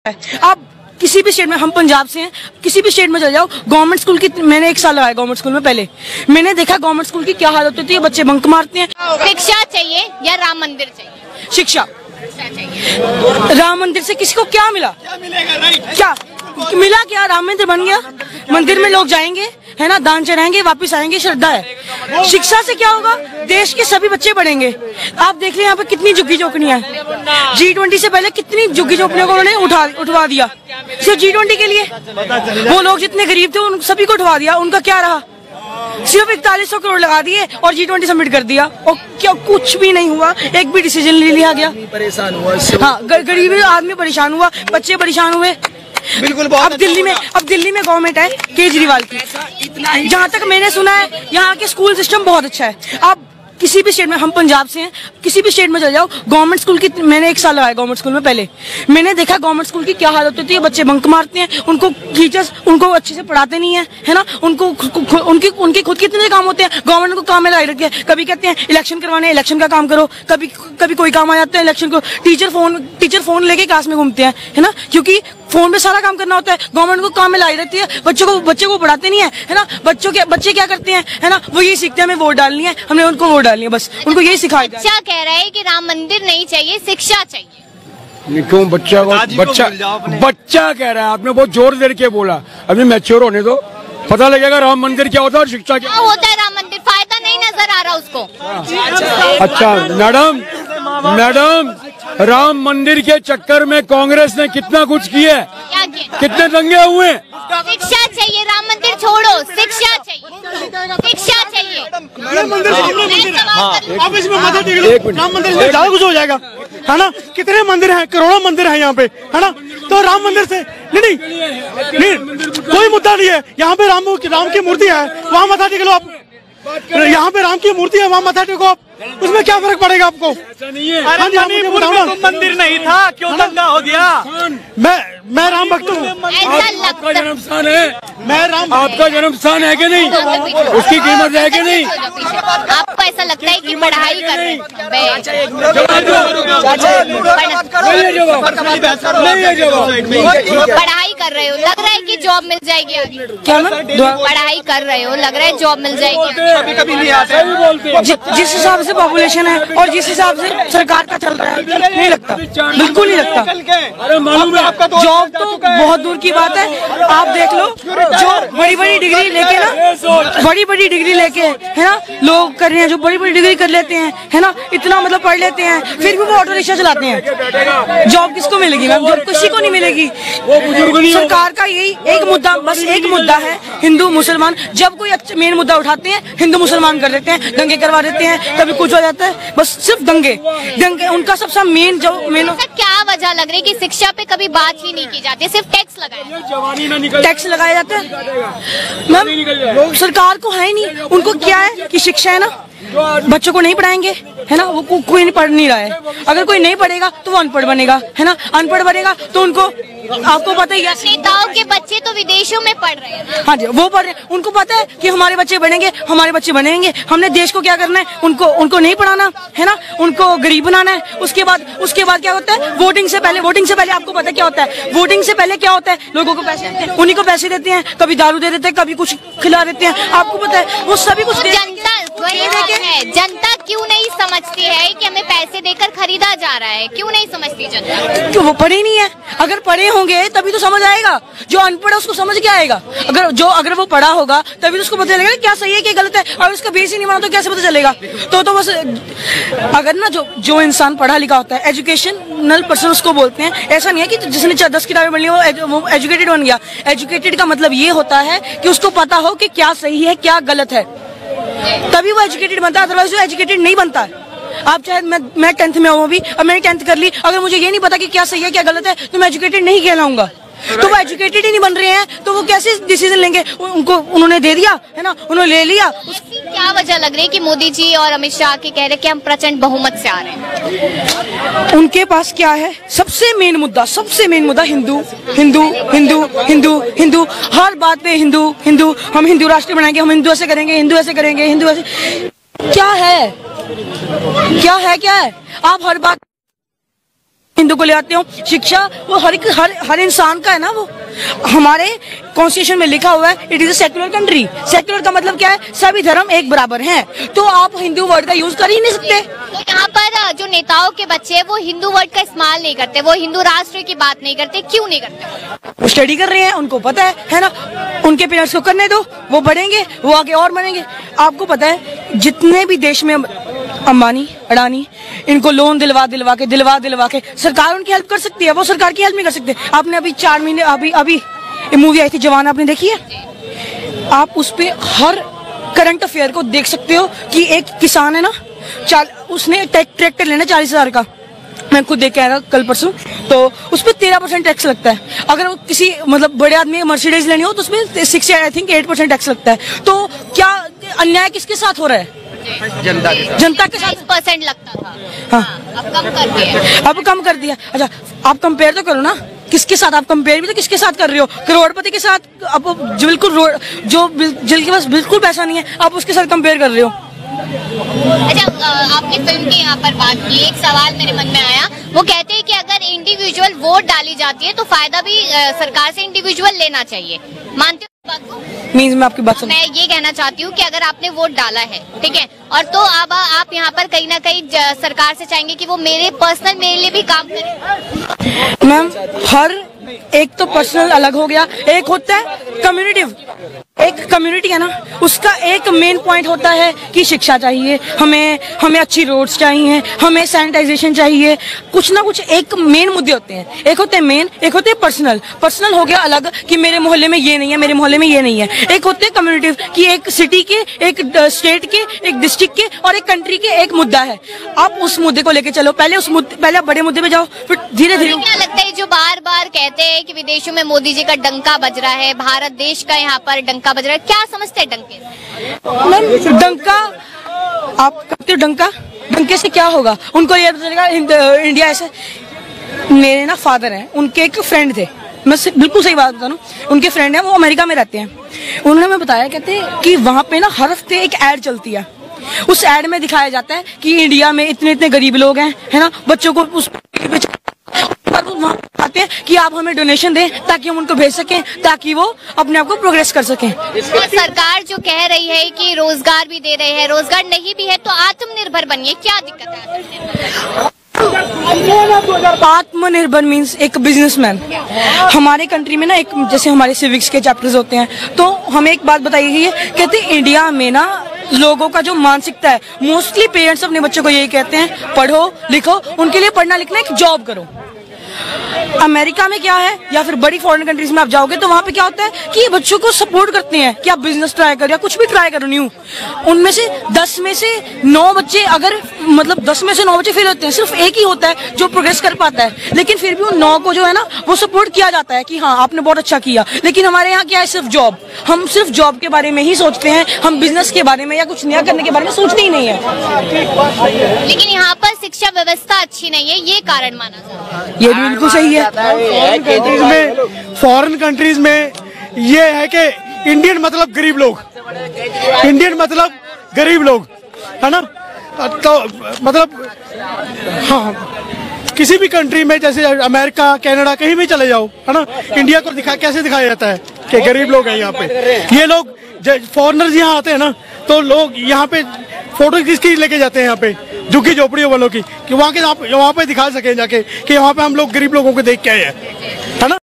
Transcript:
आप किसी भी स्टेट में, हम पंजाब से हैं, किसी भी स्टेट में चले जाओ, गवर्नमेंट स्कूल की, मैंने 1 साल लगाया गवर्नमेंट स्कूल में, पहले मैंने देखा गवर्नमेंट स्कूल की क्या हालत होती है, बच्चे बंक मारते हैं। शिक्षा चाहिए या राम मंदिर चाहिए? शिक्षा चाहिए। राम मंदिर से किसी को क्या मिला? क्या मिला? क्या राम मंदिर बन गया, मंदिर में लोग जाएंगे, है ना, दान चढ़ाएंगे, वापस आएंगे, श्रद्धा है। शिक्षा से क्या होगा? देश के सभी बच्चे बढ़ेंगे। आप देख लें यहाँ पे कितनी झुग्गी झोपड़ियां हैं। G20 से पहले कितनी झुग्गी झोपड़ियों को उन्होंने उठवा दिया, सिर्फ G20 के लिए। वो लोग जितने गरीब थे उन सभी को उठवा दिया, उनका क्या रहा? सिर्फ 4100 करोड़ लगा दिए और G20 सबमिट कर दिया, और क्या कुछ भी नहीं हुआ, एक भी डिसीजन नहीं लिया गया। परेशान हुआ, हाँ, गरीब आदमी परेशान हुआ, बच्चे परेशान हुए। बिल्कुल। अब दिल्ली में गवर्नमेंट है केजरीवाल की, जहाँ तक मैंने सुना है यहाँ के स्कूल सिस्टम बहुत अच्छा है। आप किसी भी स्टेट में, हम पंजाब से हैं, किसी भी स्टेट में चले जाओ, गवर्नमेंट स्कूल की, मैंने 1 साल लगाया गवर्नमेंट स्कूल में, पहले मैंने देखा गवर्नमेंट स्कूल की क्या हालत होती है, बच्चे बंक मारते हैं, उनको टीचर्स उनको अच्छे से पढ़ाते नहीं है ना, उनको उनके खुद कितने काम होते हैं, गवर्नमेंट को काम में लगाई रखी है। कभी कहते हैं इलेक्शन करवाने, इलेक्शन का काम करो, कभी कोई काम आ जाता है इलेक्शन को, टीचर फोन लेके क्लास में घूमते हैं, है ना, क्योंकि फोन में सारा काम करना होता है, गवर्नमेंट को काम में लाई रहती है, बच्चों को पढ़ाते नहीं है ना। बच्चे क्या करते हैं, है ना, वो ये सीखते हैं हमें वोट डालनी है, हमने उनको वोट डालनी है, बस उनको यही सिखाया। बच्चा कह रहा है कि राम मंदिर नहीं चाहिए, शिक्षा चाहिए। क्यों बच्चा कह रहा है, आपने बहुत जोर दे के बोला, अभी मैच्योर होने दो, पता लगेगा राम मंदिर क्या होता है और शिक्षा क्या होता है। राम मंदिर फायदा नहीं नजर आ रहा उसको। अच्छा मैडम, राम मंदिर के चक्कर में कांग्रेस ने कितना कुछ किया है, कितने दंगे हुए। शिक्षा चाहिए, राम मंदिर छोड़ो, शिक्षा चाहिए, शिक्षा चाहिए। राम मंदिर से ज्यादा कुछ हो जाएगा, है ना। कितने मंदिर हैं, करोड़ों मंदिर हैं यहाँ पे, है ना। तो राम मंदिर से नहीं कोई मुद्दा नहीं है। यहाँ पे राम की मूर्ति है, वहाँ मथा टेक लो आप। यहाँ पे राम की मूर्ति है, वहाँ मथा टेको आप, उसमें क्या फर्क पड़ेगा आपको? मंदिर नहीं था, क्यों दंगा हो गया? मैं राम भक्त हूँ। आपका जन्म स्थान है, आपका जन्म स्थान है कि नहीं, उसकी कीमत है कि नहीं? आपको ऐसा लगता है कि पढ़ाई कर रहे हैं, पढ़ाई कर रहे हो, लग रहा है कि जॉब मिल जाएगी आगे? क्या पढ़ाई कर रहे हो, लग रहा है जॉब मिल जाएगी? कभी नहीं आते। जिस हिसाब से पॉपुलेशन है और जिस हिसाब से सरकार का चल रहा है, नहीं लगता, बिल्कुल नहीं लगता। अरे मालूम है आपका जॉब तो बहुत दूर की बात है। आप देख लो, जो बड़ी बड़ी डिग्री लेके ना, बड़ी बड़ी डिग्री लेके, है ना, लोग कर रहे हैं, जो बड़ी बड़ी डिग्री कर लेते हैं, है ना, इतना मतलब पढ़ लेते हैं, फिर भी वो ऑटो रिक्शा चलाते हैं। जॉब किसको मिलेगी मैम? जॉब किसी को नहीं मिलेगी। सरकार का यही एक मुद्दा, बस एक मुद्दा है, हिंदू मुसलमान। जब कोई मेन मुद्दा उठाते हैं, हिंदू मुसलमान कर देते हैं, दंगे करवा देते हैं, कभी कुछ हो जाता है, बस सिर्फ दंगे उनका सबसे मेन क्या वजह लग रही है कि शिक्षा पे कभी बात ही नहीं की जाती, सिर्फ टैक्स लगाए जाते हैं। मैम सरकार को है ही नहीं, उनको क्या है कि शिक्षा है ना, बच्चों को नहीं पढ़ाएंगे, है ना, वो कोई नहीं पढ़ नहीं रहा है। अगर कोई नहीं पढ़ेगा तो वो अनपढ़ बनेगा, है ना, अनपढ़ बनेगा तो उनको, आपको पता ही है, नेताओं के बच्चे तो विदेशों में पढ़ रहे हैं। हाँ जी, वो पढ़ रहे हैं, उनको पता है कि हमारे बच्चे बनेंगे, हमारे बच्चे बनेंगे, हमने देश को क्या करना है, उनको नहीं पढ़ाना, है ना, उनको गरीब बनाना है। उसके बाद क्या होता है, वोटिंग से पहले आपको पता क्या होता है, वोटिंग से पहले क्या होता है, लोगों को पैसे देते हैं, उन्हीं को पैसे देते हैं, कभी दारू दे देते हैं, कभी कुछ खिला देते हैं, आपको पता है, वो सभी कुछ जनता क्यों नहीं समझती है कि हमें पैसे देकर खरीदा जा रहा है? क्यों नहीं समझती जनता? क्यों? वो पढ़े नहीं है। अगर पढ़े होंगे तभी तो समझ आएगा। जो अनपढ़ है उसको समझ क्या आएगा? अगर वो पढ़ा होगा तभी तो उसको पता चलेगा क्या सही है क्या गलत है। और उसका बेस ही नहीं बना तो कैसे पता चलेगा? तो बस अगर ना जो इंसान पढ़ा लिखा होता है, एजुकेशनल पर्सन उसको बोलते हैं। ऐसा नहीं है कि जिसने 10 किताबें पढ़ ली वो एजुकेटेड बन गया। एजुकेटेड का मतलब ये होता है कि उसको पता हो कि क्या सही है क्या गलत है, तभी वो एजुकेटेड बनता है, अदरवाइज वो एजुकेटेड नहीं बनता है। आप चाहे मैं 10th में हूँ अभी, अब मैंने 10th कर ली, अगर मुझे ये नहीं पता कि क्या सही है क्या गलत है तो मैं एजुकेटेड नहीं कहलाऊंगा। तो वो एजुकेटेड ही नहीं बन रहे हैं तो वो कैसे डिसीजन लेंगे? उन्होंने दे दिया, है ना, उन्होंने ले लिया। क्या वजह लग रही है कि मोदी जी और अमित शाह के कह रहे हैं कि हम प्रचंड बहुमत से आ रहे हैं? उनके पास क्या है? सबसे मेन मुद्दा हिंदू हिंदू हिंदू हिंदू हिंदू, हर बात पे हिंदू हिंदू, हम हिंदू राष्ट्र बनाएंगे, हम हिंदू ऐसे करेंगे, हिंदू ऐसे करेंगे, हिंदू ऐसे। क्या है? आप हर बात हिंदू को ले आते हो। शिक्षा वो हर इंसान का है ना। वो हमारे कॉन्स्टिट्यूशन में लिखा हुआ है it is a secular country. Secular का मतलब क्या है? सभी धर्म एक बराबर हैं। तो आप हिंदू वर्ड का यूज कर ही नहीं सकते। तो यहाँ पर जो नेताओं के बच्चे हैं वो हिंदू वर्ड का इस्तेमाल नहीं करते, वो हिंदू राष्ट्र की बात नहीं करते, क्यों नहीं करते? वो स्टडी कर रहे हैं, उनको पता है ना। उनके पेरेंट्स को करने दो, वो बढ़ेंगे, वो आगे और बढ़ेंगे। आपको पता है जितने भी देश में अंबानी, अडानी, इनको लोन दिलवा के सरकार उनकी हेल्प कर सकती है, वो सरकार की हेल्प नहीं कर सकते। आपने अभी 4 महीने अभी मूवी आई थी जवान, आपने देखी है? आप उस पे हर करंट अफेयर को देख सकते हो कि एक किसान है ना, उसने ट्रैक्टर लेना 40,000 का। मैं खुद देख के आया कल परसों, तो उस पर 13% टैक्स लगता है। अगर वो किसी मतलब बड़े आदमी मर्सिडीज लेनी हो तो उसमें 8% टैक्स लगता है। तो क्या अन्याय किसके साथ हो रहा है? जनता के साथ 20% लगता था। हाँ, अब कम कर दिया। अच्छा, आप कंपेयर तो करो ना, किसके साथ आप कंपेयर भी तो किसके साथ कर रहे हो? करोड़पति के साथ। अब बिल्कुल जिनके पास बिल्कुल पैसा नहीं है, आप उसके साथ कंपेयर कर रहे हो। अच्छा, आपने फिल्म की यहाँ पर बात की, एक सवाल मेरे मन में आया। वो कहते हैं कि अगर इंडिविजुअल वोट डाली जाती है तो फायदा भी सरकार से इंडिविजुअल लेना चाहिए, मानते हो बात को? मीन्स मैं आपकी बात मैं ये कहना चाहती हूँ कि अगर आपने वोट डाला है, ठीक है, और तो अब आप यहाँ पर कहीं ना कहीं सरकार से चाहेंगे कि वो मेरे लिए भी काम करे। मैम, हर एक तो पर्सनल अलग हो गया, एक होता है कम्युनिटिव। एक कम्युनिटी है ना, उसका एक मेन पॉइंट होता है कि शिक्षा चाहिए, हमें अच्छी रोड्स चाहिए, हमें सैनिटाइजेशन चाहिए। कुछ ना कुछ एक मेन मुद्दे होते हैं। एक होते हैं मेन, एक होते हैं पर्सनल। पर्सनल हो गया अलग कि मेरे मोहल्ले में ये नहीं है, मेरे मोहल्ले में ये नहीं है। एक होते हैं कम्युनिटिव कि एक सिटी के, एक स्टेट के, एक डिस्ट्रिक्ट के और एक कंट्री के एक मुद्दा है। आप उस मुद्दे को लेके चलो। पहले आप बड़े मुद्दे पे जाओ, फिर धीरे धीरे। क्या लगता है जो बार बार कहते हैं कि विदेशों में मोदी जी का डंका बज रहा है, भारत देश का यहाँ पर डंका बज रहा है, क्या समझते हैं डंके से? डंका आप करते हो, डंके से क्या होगा? उनको ये चलेगा इंडिया ऐसे। मेरे ना फादर हैं, उनके एक फ्रेंड थे, मैं बिल्कुल सही बात बता रहा हूँ, उनके फ्रेंड हैं, वो अमेरिका में रहते हैं। उन्होंने मैं बताया, कहते हैं कि वहाँ पे ना हर हफ्ते एक ऐड चलती है। उस ऐड में दिखाया जाता है कि इंडिया में इतने इतने गरीब लोग हैं, है ना, बच्चों को उस वहाँ आते हैं कि आप हमें डोनेशन दें ताकि हम उनको भेज सकें, ताकि वो अपने आप को प्रोग्रेस कर सकें। सरकार जो कह रही है कि रोजगार भी दे रहे हैं, रोजगार नहीं भी है तो आत्मनिर्भर बनिए, क्या दिक्कत है? आत्मनिर्भर मीन्स एक बिजनेसमैन। हमारे कंट्री में ना एक जैसे हमारे सिविक्स के चैप्टर्स होते हैं, तो हमें एक बात बताई गई है, कहते हैं इंडिया में ना लोगों का जो मानसिकता है, मोस्टली पेरेंट्स अपने बच्चों को यही कहते हैं, पढ़ो लिखो, उनके लिए पढ़ना लिखना एक जॉब करो। अमेरिका में क्या है या फिर बड़ी फॉरेन कंट्रीज में आप जाओगे तो वहाँ पे क्या होता है कि बच्चों को सपोर्ट करते हैं कि आप बिजनेस ट्राई करो या कुछ भी ट्राई करो न्यू। उनमें से 10 में से 9 बच्चे, अगर मतलब 10 में से 9 बच्चे फेल होते हैं, सिर्फ एक ही होता है जो प्रोग्रेस कर पाता है। लेकिन फिर भी उन 9 को जो है ना वो सपोर्ट किया जाता है कि हाँ आपने बहुत अच्छा किया। लेकिन हमारे यहाँ क्या है, सिर्फ जॉब। हम सिर्फ जॉब के बारे में ही सोचते हैं, हम बिजनेस के बारे में या कुछ नया करने के बारे में सोचते ही नहीं है। लेकिन यहाँ पर शिक्षा व्यवस्था अच्छी नहीं है, ये कारण माना जाता है। ये भी बिल्कुल सही है। फॉरेन कंट्रीज में ये है कि इंडियन मतलब गरीब लोग, इंडियन मतलब गरीब लोग, है ना। तो मतलब हाँ, किसी भी कंट्री में जैसे अमेरिका, कनाडा, कहीं भी चले जाओ, है ना, इंडिया को कैसे दिखाया जाता है कि गरीब लोग हैं यहाँ पे। ये लोग फॉरेनर्स यहाँ आते हैं ना, तो लोग यहाँ पे फोटो किसकी लेके जाते हैं यहाँ पे, झुग्गी झोपड़ियों वालों की, कि वहाँ पे दिखा सके जाके कि वहाँ पे हम लोग गरीब लोगों को देख के आए हैं, है ना।